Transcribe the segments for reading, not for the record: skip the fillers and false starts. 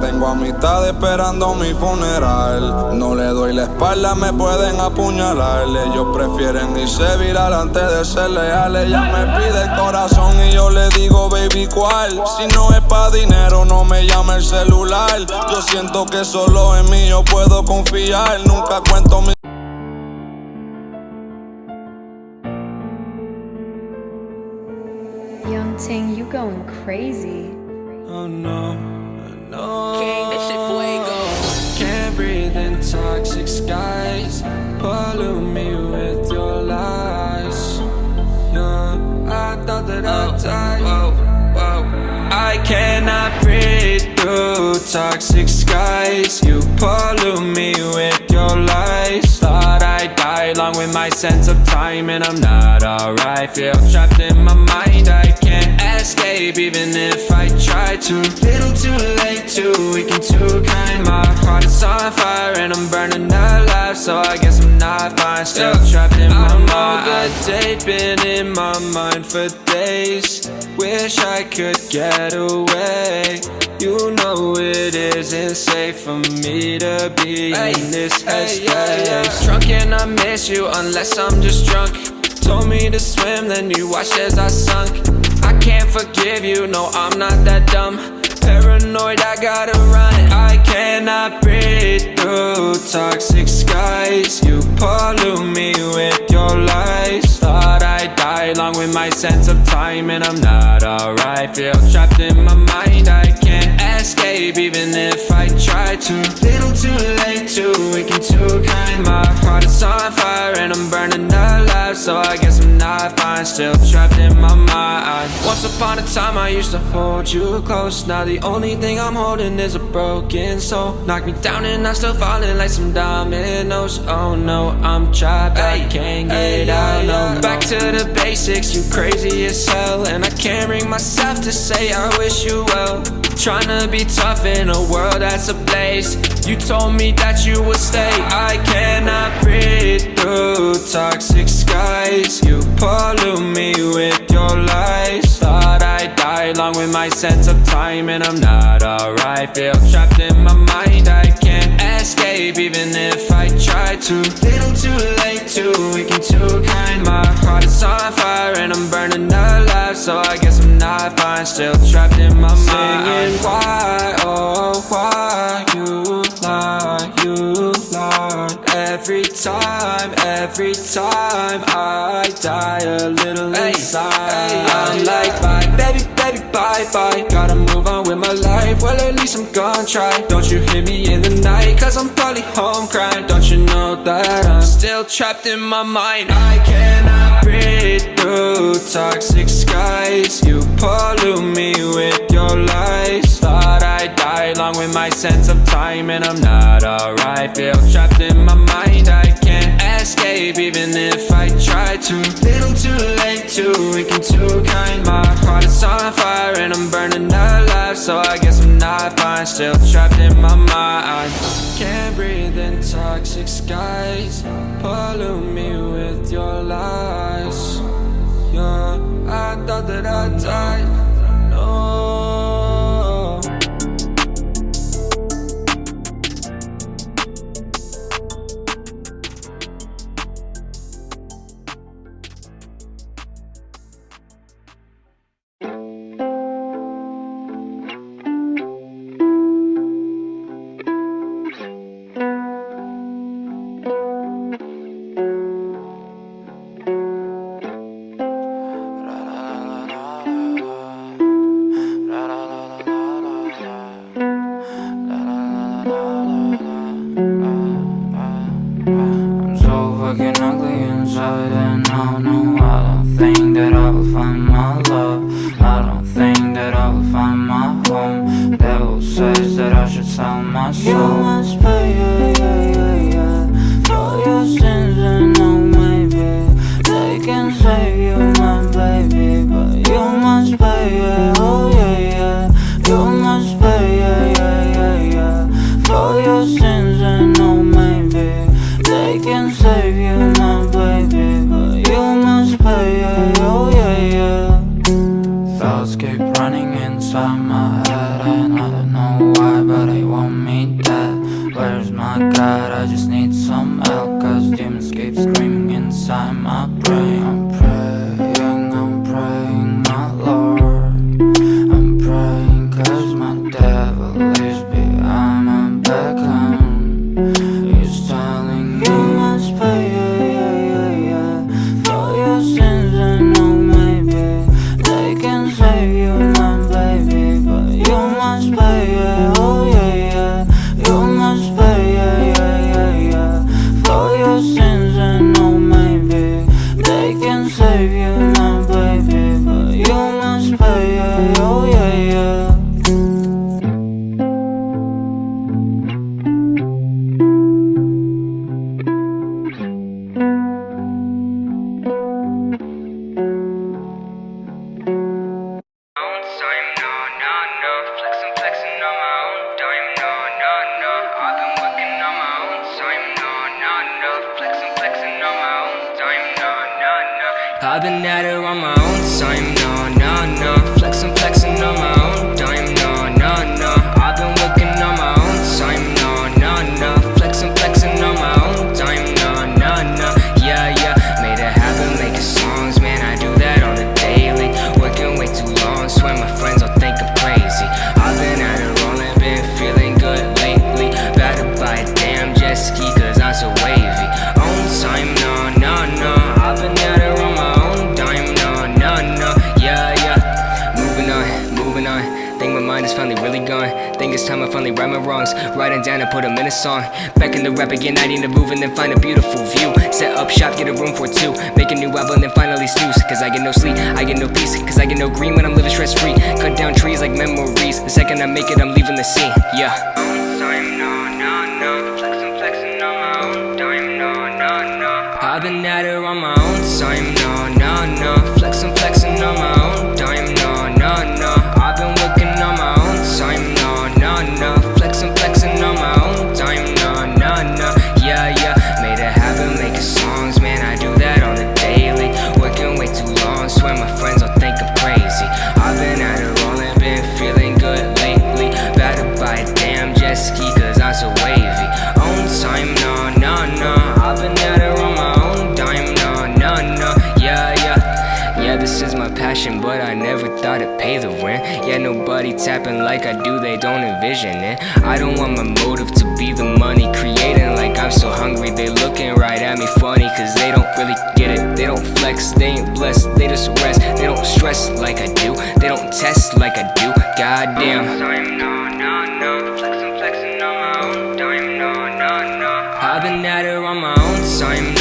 Tengo amistades esperando mi funeral. No le doy la espalda, me pueden apuñalar. Ellos prefieren irse viral antes de ser leales. Ella me pide el corazón y yo le digo, baby, ¿cuál? Si no es pa' dinero, no me llame el celular. Yo siento que solo en mí yo puedo confiar. Nunca cuento mi... Young Ting, you going crazy. Oh no, no. King, this shit fuego. Can't breathe in toxic skies. Pollute me with your lies. Yeah, I thought that I'd die. Whoa, whoa. I cannot breathe through toxic skies. You pollute me with your lies. Thought I'd die along with my sense of time, and I'm not alright. Feel trapped in my mind, I can't escape even if I try to. Little too late, too weak and too kind. My heart is on fire and I'm burning alive, so I guess I'm not fine. Still trapped in my mind. I know the date been in my mind for days. Wish I could get away. You know it isn't safe for me to be in this headspace. Drunk and I miss you unless I'm just drunk. Told me to swim, then you watched as I sunk. I can't forgive you, no, I'm not that dumb. Paranoid, I gotta run. I cannot breathe through toxic skies. You pollute me with your lies. Thought I'd die along with my sense of time, and I'm not alright. Feel trapped in my mind, I can't escape even if I try to. Little too late, too weak and too kind. My heart is on fire and I'm burning alive, so I guess I'm not fine. Still trapped in my mind. Once upon a time I used to hold you close. Now the only thing I'm holding is a broken soul. Knock me down and I'm still falling like some dominoes. Oh no, I'm trapped, I can't get out. No, back to the basics, you crazy as hell. And I can't bring myself to say I wish you well. Tryna be tough in a world that's ablaze. You told me that you would stay. I cannot breathe through toxic skies. You pollute me with your lies. Thought I'd die along with my sense of time, and I'm not alright. Feel trapped in my mind, I can't escape even if I try to. Little too late, too weak and too kind. My heart is on fire and I'm burning alive, so I guess I'm not fine. Still trapped in my mind. Singing why, oh why you lie, you lie. Every time I die a little inside. I'm like bye, baby, baby, bye, bye. Gotta move on with my life, well at least I'm gonna try. Don't you hear me in the night, cause I'm probably home crying. Don't you know that I'm still trapped in my mind. I cannot breathe through toxic skies. You pollute me with your lies. Thought I'd die along with my sense of time, and I'm not alright. Feel trapped in my mind, I can't escape even if I try to. Little too late, too weak and too kind. My heart is on fire and I'm burning alive, so I guess I'm not fine. Still trapped in my mind. Can't breathe in toxic skies. Pollute me with your lies. Yeah, I thought that I'd die. No. Thoughts keep running inside my head, and I don't know why, but I God, I just need some help, cause demons keep screaming inside my brain. I'm praying, my Lord. I'm praying cause my devil is behind my back home. He's telling you must pay, for your sins. I know maybe they can save you, my baby, but you must pay, oh yeah. You must pay, for your sins. I know maybe they can save you, my baby, but you must pay, oh yeah. I've been at it on my own time, no, flexing on my own dime, no. I've been working on my own time, no, flexing on my own dime, no. Yeah, made it happen, making songs, man, I do that on a daily. Working way too long, swear my friends will think I'm crazy. I've been at it rolling, been feeling good lately. About to buy a damn jet ski, cause I'm so wavy. On time, no, I've been at it on my own dime, no, yeah. Moving on, think my mind is finally really gone. Think it's time I finally right my wrongs. Writing down and put them in a song. Back in the rap again, I need to move and then find a beautiful view. Set up shop, get a room for two. Make a new album, then finally snooze. Cause I get no sleep, I get no peace. Cause I get no green when I'm living stress free. Cut down trees like memories. The second I make it, I'm leaving the scene, yeah. On time, no, flexing on my own dime, no. I've been at it on my own time, no, flexing on my own dime, no. I've been working on my own time, no, flexing on my own dime, no. Yeah, made it happen, making songs, man, I do that on the daily. Working way too long, swear my friends will think I'm crazy. I've been at it rolling, been feeling good lately. About to buy a damn jet ski, cause I'm so wavy. On time, no, I've been at it on my own dime, no. Yeah, this is my passion, but I never thought it'd pay the rent. Yeah, nobody tapping like I do, they don't envision it. I don't want my motive to be the money, creating like I'm so hungry. They looking right at me funny, cause they don't really get it. They don't flex, they ain't blessed, they just rest. They don't stress like I do, they don't test like I do. Goddamn. No, flexing on my own dime, no. I've been at it on my own time,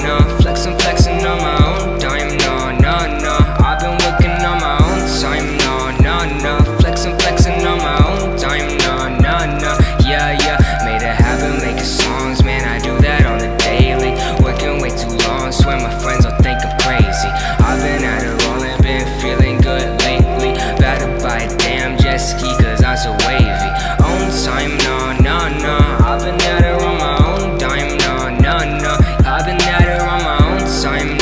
no, flexing on my own dime, no. I've been working on my own time, no, flexing on my own dime, no. Yeah, made it happen, making songs, man, I do that on the daily. Working way too long, swear my friends will think I'm crazy. I've been at it rolling, been feeling good lately. About to buy a damn jet ski, cause I'm so wavy. On time, no, I've been at it on my own dime, no. I've been at it on my own time,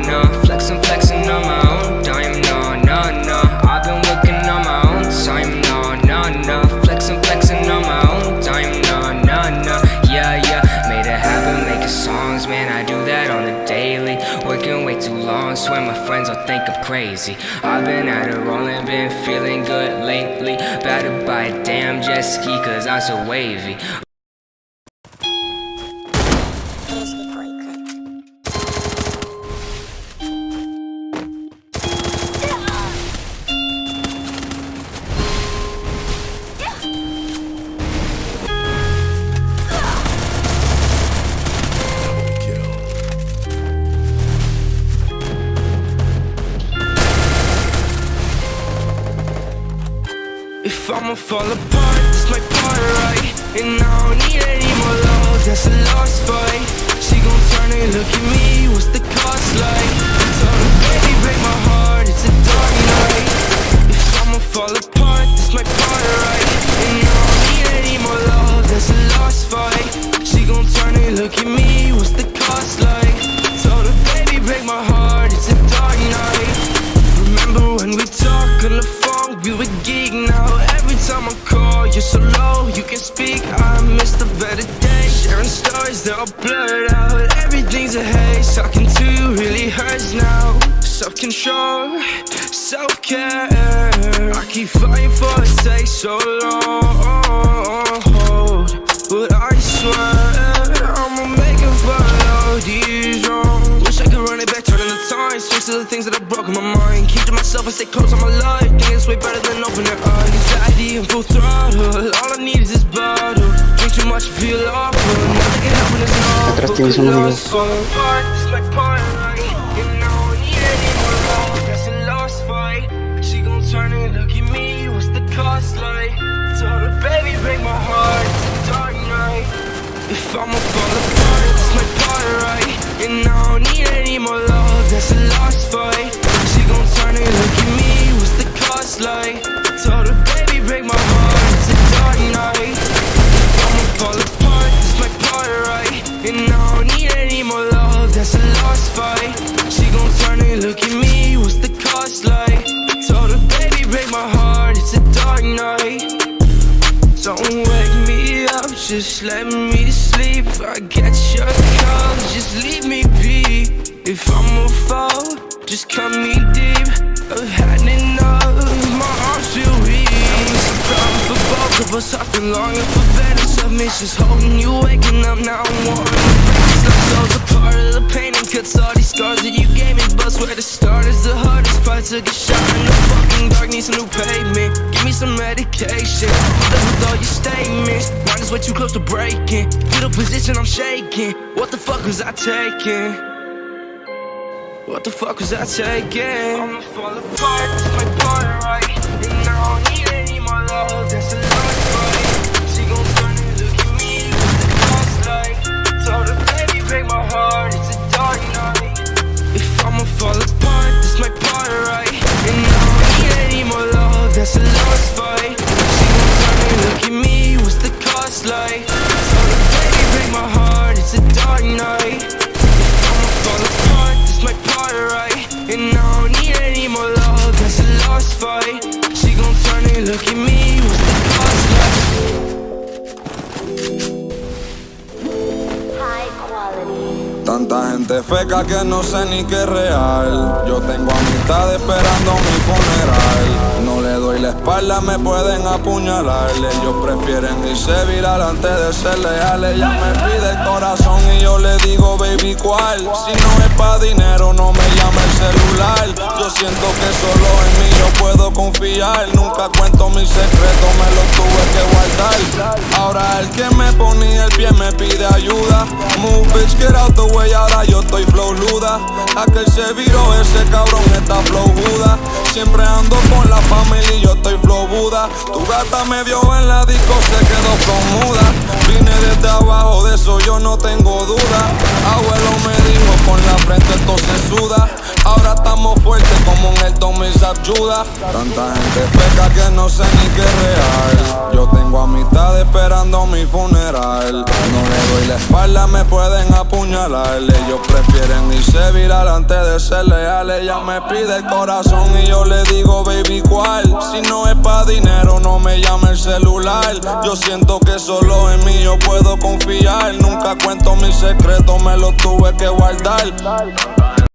no, flexing on my own dime, no. I've been working on my own time, no, flexing on my own dime, no. Yeah, made it happen, making songs, man, I do that on the daily. Working way too long, swear my friends will think I'm crazy. I've been at it rolling, been feeling good lately. About to buy a damn jet ski, cause I'm so wavy. If I'ma fall apart, this my part, right? And I don't need any more love, that's a lost fight. She gon' turn and look at me, what's the cost like? Tell her, baby, break my heart, it's a dark night. If I'ma fall apart, this my part, right? And I don't need any more love, that's a lost fight. She gon' turn and look at me, what's the cost like? Tell her, baby, break my heart, it's a dark night. Remember when we talked on the phone, we were geek now. Every time I call, you're so low, you can speak. I miss the best. better days. Sharing stories, they're all blurred out. Everything's a haze, talking to you really hurts now. Self-control, self-care, I keep fighting for it, takes so long. But I swear, I'ma make it follow these wrongs. Wish I could run it back, turn the time. Switch to the things that have broken my mind. Keep to myself and stay close on my life. Think it's way better than open their eyes. Anxiety and full throttle, all I need is this bottle. Drink too much, feel awful. Nothing can help when it's not. Atrás tienes un amigo. This is my part, right? And I don't need any more love. That's a lost fight. She gon' turn and look at me. What's the cost like? Told her, baby, break my heart. It's a dark night. If I'ma fall apart, it's my part, right? And I don't need any more love. That's a lost fight. She gon' turn and look at me. What's the cost like? Told her, baby, break my heart. It's a dark night. If I'ma fall apart, it's my part, right? And I don't need any more love. That's a lost fight. She gon' turn and look at me. What's the cost like? Told her, baby, break my heart. It's a dark night. Don't wake me up, just let me to sleep. I get your call, just leave me be. If I'ma fall, just cut me deep. I've had enough, my arms feel weak. It's a problem for both of us, I've been longing for better submissions. Holding you, waking up, now I'm wanting. Soul's a part of the pain and cuts all these scars that you gave me. But where to start is the hardest part. Took a shot in the fucking dark, need some new pavement. Give me some medication, put up with all your statements. Mine is way too close to breaking. Little position, I'm shaking. What the fuck was I taking? What the fuck was I taking? I'ma fall apart, it's my part, right? And I don't need any more love, that's a lot, right? She gon' turn and look at me, what's the cost like? Told her, baby, break my heart, it's a dark night. If I'ma fall apart, this my part, right? And I don't need any more love, that's a lost fight. She gon' turn and look at me, what's the cost like? Told her, baby, break my heart, it's a dark night. If I'ma fall apart, this my part, right? And I don't need any more love, that's a lost fight. She gon' turn and look at me, what's the cost like? Tanta gente feca que no sé ni qué es real. Yo tengo amistad esperando mi funeral. No le doy la espalda, me pueden apuñalar. Ellos prefieren irse viral antes de ser leales. Ella me pide el corazón y yo le digo, baby, ¿cuál? Si no es pa' dinero, no me llame el celular. Yo siento que solo en mí yo puedo confiar. Nunca cuento mis secretos, me los tuve que guardar. Ahora el que me ponía el pie me pide ayuda. Move, bitch, get out the way, ahora yo estoy flowluda. Aquel se viró, ese cabrón está flowjuda. Siempre ando con la familia y yo estoy flowbuda. Tu gata me vio en la disco, se quedó flomuda. Vine desde abajo, de eso yo no tengo duda. Abuelo me dijo, con la frente esto se suda. Ahora estamos fuertes como en el Tomis ayuda. Tanta gente feca que no sé ni qué es real. Yo tengo amistad esperando mi funeral. No le doy la espalda, me pueden apuñalar. Ellos prefieren irse viral antes de ser leales. Ella me pide el corazón y yo le digo, baby, ¿cuál? Si no es pa' dinero, no me llame el celular. Yo siento que solo en mí yo puedo confiar. Nunca cuento mis secretos, me los tuve que guardar.